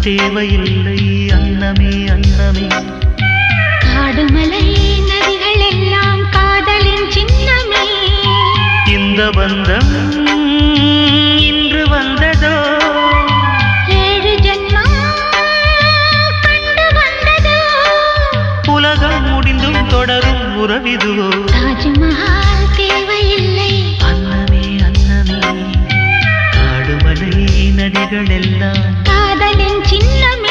தேவையில்லை அன்னமே அன்னமே. காடுமலை நதிகள் எல்லாம் காதலின் சின்னமே. இந்த பந்தம் இன்று வந்ததோ, 7 ஜென்மம் கண்டு வந்ததோ. உலகம் முடிந்தும் தொடரும் உறவிதுவோ. தாஜ்மஹால் தேவையில்லை அன்னமே அன்னமே. காடுமலை நதிகள் எல்லாம் காதலின் சின்னமே.